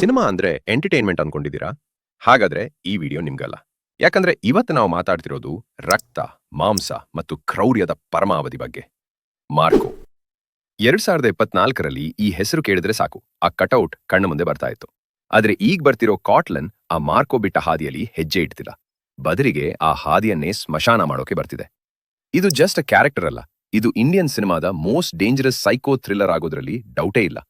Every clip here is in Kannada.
ಸಿನಿಮಾ ಅಂದ್ರೆ ಎಂಟರ್ಟೈನ್ಮೆಂಟ್ ಅನ್ಕೊಂಡಿದ್ದೀರಾ? ಹಾಗಾದ್ರೆ ಈ ವಿಡಿಯೋ ನಿಮ್ಗಲ್ಲ. ಯಾಕಂದ್ರೆ ಇವತ್ತು ನಾವು ಮಾತಾಡ್ತಿರೋದು ರಕ್ತ, ಮಾಂಸ ಮತ್ತು ಕ್ರೌರ್ಯದ ಪರಮಾವಧಿ ಬಗ್ಗೆ. ಮಾರ್ಕೋ 2024ರಲ್ಲಿ ಈ ಹೆಸರು ಕೇಳಿದ್ರೆ ಸಾಕು, ಆ ಕಟೌಟ್ ಕಣ್ಣ ಮುಂದೆ ಬರ್ತಾ ಇತ್ತು. ಆದ್ರೆ ಈಗ ಬರ್ತಿರೋ ಕಾಟ್ಲನ್ ಆ ಮಾರ್ಕೋ ಬಿಟ್ಟ ಹಾದಿಯಲ್ಲಿ ಹೆಜ್ಜೆ ಇಡ್ತಿಲ್ಲ. ಬದಲಿಗೆ ಆ ಹಾದಿಯನ್ನೇ ಸ್ಮಶಾನ ಮಾಡೋಕೆ ಬರ್ತಿದೆ. ಇದು ಜಸ್ಟ್ ಕ್ಯಾರೆಕ್ಟರ್ ಅಲ್ಲ, ಇದು ಇಂಡಿಯನ್ ಸಿನಿಮಾದ ಮೋಸ್ಟ್ ಡೇಂಜರಸ್ ಸೈಕೋ ಥ್ರಿಲ್ಲರ್ ಆಗೋದ್ರಲ್ಲಿ ಡೌಟೇ ಇಲ್ಲ.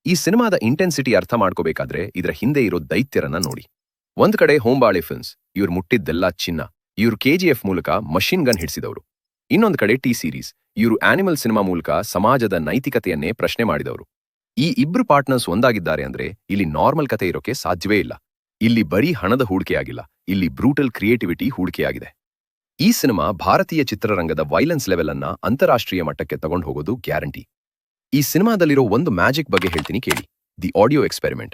ಈ ಸಿನಿಮಾದ ಇಂಟೆನ್ಸಿಟಿ ಅರ್ಥ ಮಾಡ್ಕೋಬೇಕಾದ್ರೆ ಇದರ ಹಿಂದೆ ಇರೋ ದೈತ್ಯರನ್ನ ನೋಡಿ. ಒಂದ್ ಕಡೆ ಹೋಂಬಾಳೆ ಫಿಲ್ಮ್ಸ್, ಇವ್ರು ಮುಟ್ಟಿದ್ದೆಲ್ಲ ಚಿನ್ನ, ಇವ್ರು KGF ಮೂಲಕ ಮಷಿನ್ ಗನ್ ಹಿಡಿಸಿದವರು. ಇನ್ನೊಂದು ಕಡೆ ಟಿ ಸೀರೀಸ್, ಇವರು ಆನಿಮಲ್ ಸಿನಿಮಾ ಮೂಲಕ ಸಮಾಜದ ನೈತಿಕತೆಯನ್ನೇ ಪ್ರಶ್ನೆ ಮಾಡಿದವರು. ಈ ಇಬ್ರು ಪಾರ್ಟ್ನರ್ಸ್ ಒಂದಾಗಿದ್ದಾರೆ ಅಂದ್ರೆ ಇಲ್ಲಿ ನಾರ್ಮಲ್ ಕತೆ ಇರೋಕೆ ಸಾಧ್ಯವೇ ಇಲ್ಲ. ಇಲ್ಲಿ ಬರೀ ಹಣದ ಹೂಡಿಕೆಯಾಗಿಲ್ಲ, ಇಲ್ಲಿ ಬ್ರೂಟಲ್ ಕ್ರಿಯೇಟಿವಿಟಿ ಹೂಡಿಕೆಯಾಗಿದೆ. ಈ ಸಿನಿಮಾ ಭಾರತೀಯ ಚಿತ್ರರಂಗದ ವೈಲೆನ್ಸ್ ಲೆವೆಲ್ ಅನ್ನ ಅಂತಾರಾಷ್ಟ್ರೀಯ ಮಟ್ಟಕ್ಕೆ ತಗೊಂಡು ಹೋಗೋದು ಗ್ಯಾರಂಟಿ. ಈ ಸಿನಿಮಾದಲ್ಲಿರೋ ಒಂದು ಮ್ಯಾಜಿಕ್ ಬಗ್ಗೆ ಹೇಳ್ತೀನಿ ಕೇಳಿ, the audio experiment.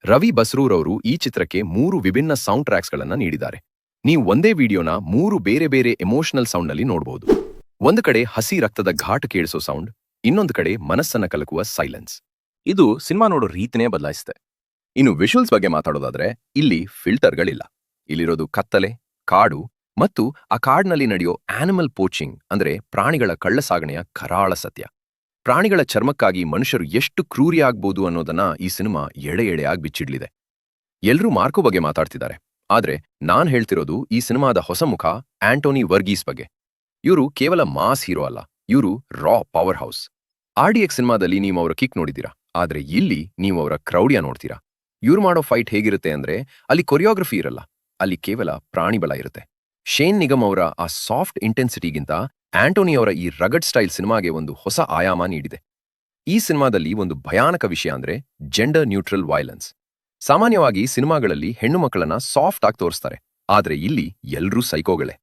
Ravi Basrur ಅವರು ಈ ಚಿತ್ರಕ್ಕೆ 3 ವಿಭಿನ್ನ ಸೌಂಡ್ ಟ್ರ್ಯಾಕ್ಸ್ಗಳನ್ನ ನೀಡಿದ್ದಾರೆ. ನೀವು ಒಂದೇ ವಿಡಿಯೋನ 3 ಬೇರೆ ಬೇರೆ ಎಮೋಷನಲ್ ಸೌಂಡ್ನಲ್ಲಿ ನೋಡಬಹುದು. ಒಂದು ಕಡೆ ಹಸಿ ರಕ್ತದ ಘಾಟ್ ಕೇಳಿಸೋ ಸೌಂಡ್, ಇನ್ನೊಂದು ಕಡೆ ಮನಸ್ಸನ್ನ ಕಲಕುವ ಸೈಲೆನ್ಸ್. ಇದು ಸಿನಿಮಾ ನೋಡೋ ರೀತಿನೇ ಬದಲಾಯಿಸುತ್ತೆ. ಇನ್ನು ವಿಷುವಲ್ಸ್ ಬಗ್ಗೆ ಮಾತಾಡೋದಾದ್ರೆ ಇಲ್ಲಿ ಫಿಲ್ಟರ್ಗಳಿಲ್ಲ. ಇಲ್ಲಿರೋದು ಕತ್ತಲೆ, ಕಾಡು ಮತ್ತು ಆ ಕಾಡಿನಲ್ಲಿ ನಡೆಯೋ ಆನಿಮಲ್ ಪೋಚಿಂಗ್ ಅಂದ್ರೆ ಪ್ರಾಣಿಗಳ ಕಳ್ಳಸಾಗಣೆಯ ಕರಾಳ ಸತ್ಯ. ಪ್ರಾಣಿಗಳ ಚರ್ಮಕ್ಕಾಗಿ ಮನುಷ್ಯರು ಎಷ್ಟು ಕ್ರೂರಿ ಆಗ್ಬೋದು ಅನ್ನೋದನ್ನ ಈ ಸಿನಿಮಾ ಎಳೆ ಎಳೆಯಾಗಿ ಬಿಚ್ಚಿಡ್ಲಿದೆ. ಎಲ್ರೂ ಮಾರ್ಕೋ ಬಗ್ಗೆ ಮಾತಾಡ್ತಿದ್ದಾರೆ, ಆದ್ರೆ ನಾನ್ ಹೇಳ್ತಿರೋದು ಈ ಸಿನಿಮಾದ ಹೊಸ ಮುಖ ಆಂಟೋನಿ ವರ್ಗೀಸ್ ಬಗ್ಗೆ. ಇವರು ಕೇವಲ ಮಾಸ್ ಹೀರೋ ಅಲ್ಲ, ಇವರು ರಾ ಪವರ್ ಹೌಸ್. RDX ಸಿನಿಮಾದಲ್ಲಿ ನೀವು ಅವರ ಕಿಕ್ ನೋಡಿದ್ದೀರಾ, ಆದ್ರೆ ಇಲ್ಲಿ ನೀವು ಅವರ ಕ್ರೌರ್ಯ ನೋಡ್ತೀರಾ. ಇವ್ರು ಮಾಡೋ ಫೈಟ್ ಹೇಗಿರುತ್ತೆ ಅಂದ್ರೆ ಅಲ್ಲಿ ಕೊರಿಯೋಗ್ರಫಿ ಇರಲ್ಲ, ಅಲ್ಲಿ ಕೇವಲ ಪ್ರಾಣಿಬಲ ಇರುತ್ತೆ. ಶೇನ್ ನಿಗಮ್ ಅವರ ಆ ಸಾಫ್ಟ್ ಇಂಟೆನ್ಸಿಟಿಗಿಂತ ಆಂಟೋನಿ ಅವರ ಈ ರಗಡ್ ಸ್ಟೈಲ್ ಸಿನಿಮಾಗೆ ಒಂದು ಹೊಸ ಆಯಾಮ ನೀಡಿದೆ. ಈ ಸಿನಿಮಾದಲ್ಲಿ ಒಂದು ಭಯಾನಕ ವಿಷಯ ಅಂದ್ರೆ ಜೆಂಡರ್ ನ್ಯೂಟ್ರಲ್ ವೈಲೆನ್ಸ್. ಸಾಮಾನ್ಯವಾಗಿ ಸಿನಿಮಾಗಳಲ್ಲಿ ಹೆಣ್ಣು ಮಕ್ಕಳನ್ನ ಸಾಫ್ಟ್ ಆಗಿ ತೋರಿಸ್ತಾರೆ, ಆದ್ರೆ ಇಲ್ಲಿ ಎಲ್ರೂ ಸೈಕೋಗಳೇ.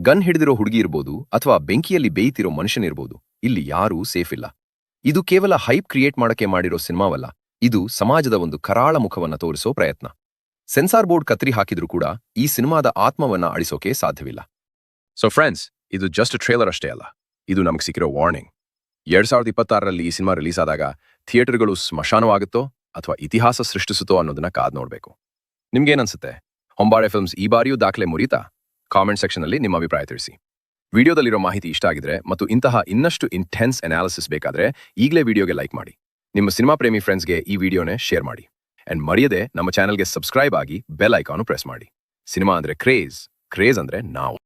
ಗನ್ ಹಿಡಿದಿರೋ ಹುಡುಗಿ ಇರ್ಬೋದು ಅಥವಾ ಬೆಂಕಿಯಲ್ಲಿ ಬೇಯ್ತಿರೋ ಮನುಷ್ಯನಿರ್ಬೋದು, ಇಲ್ಲಿ ಯಾರೂ ಸೇಫ್ ಇಲ್ಲ. ಇದು ಕೇವಲ ಹೈಪ್ ಕ್ರಿಯೇಟ್ ಮಾಡಕ್ಕೆ ಮಾಡಿರೋ ಸಿನಿಮಾವಲ್ಲ, ಇದು ಸಮಾಜದ ಒಂದು ಕರಾಳ ಮುಖವನ್ನ ತೋರಿಸೋ ಪ್ರಯತ್ನ. ಸೆನ್ಸಾರ್ ಬೋರ್ಡ್ ಕತ್ರಿ ಹಾಕಿದ್ರೂ ಕೂಡ ಈ ಸಿನಿಮಾದ ಆತ್ಮವನ್ನ ಅಳಿಸೋಕೆ ಸಾಧ್ಯವಿಲ್ಲ. ಸೊ ಫ್ರೆಂಡ್ಸ್, ಇದು ಜಸ್ಟ್ ಟ್ರೇಲರ್ ಅಷ್ಟೇ ಅಲ್ಲ, ಇದು ನಮಗೆ ಸಿಕ್ಕಿರೋ ವಾರ್ನಿಂಗ್. 2026ರಲ್ಲಿ ಈ ಸಿನಿಮಾ ರಿಲೀಸ್ ಆದಾಗ ಥಿಯೇಟರ್ಗಳು ಸ್ಮಶಾನವಾಗುತ್ತೋ ಅಥವಾ ಇತಿಹಾಸ ಸೃಷ್ಟಿಸುತ್ತೋ ಅನ್ನೋದನ್ನ ಕಾದ್ ನೋಡ್ಬೇಕು. ನಿಮ್ಗೇನನ್ಸುತ್ತೆ? ಹೊಂಬಾಳೆ ಫಿಲ್ಮ್ಸ್ ಈ ಬಾರಿಯೂ ದಾಖಲೆ ಮುರಿತಾ? ಕಾಮೆಂಟ್ ಸೆಕ್ಷನ್ ಅಲ್ಲಿ ನಿಮ್ಮ ಅಭಿಪ್ರಾಯ ತಿಳಿಸಿ. ವಿಡಿಯೋದಲ್ಲಿರೋ ಮಾಹಿತಿ ಇಷ್ಟ ಆಗಿದ್ರೆ ಮತ್ತು ಇಂತಹ ಇನ್ನಷ್ಟು ಇಂಟೆನ್ಸ್ ಅನಾಲಿಸಿಸ್ ಬೇಕಾದ್ರೆ ಈಗಲೇ ವಿಡಿಯೋಗೆ ಲೈಕ್ ಮಾಡಿ. ನಿಮ್ಮ ಸಿನಿಮಾ ಪ್ರೇಮಿ ಫ್ರೆಂಡ್ಸ್ಗೆ ಈ ವಿಡಿಯೋನೇ ಶೇರ್ ಮಾಡಿ. ಅಂಡ್ ಮರೆಯದೆ ನಮ್ಮ ಚಾನೆಲ್ಗೆ ಸಬ್ಸ್ಕ್ರೈಬ್ ಆಗಿ ಬೆಲ್ ಐಕಾನ್ ಪ್ರೆಸ್ ಮಾಡಿ. ಸಿನಿಮಾ ಅಂದ್ರೆ ಕ್ರೇಜ್, ಕ್ರೇಜ್ ಅಂದ್ರೆ ನಾವು.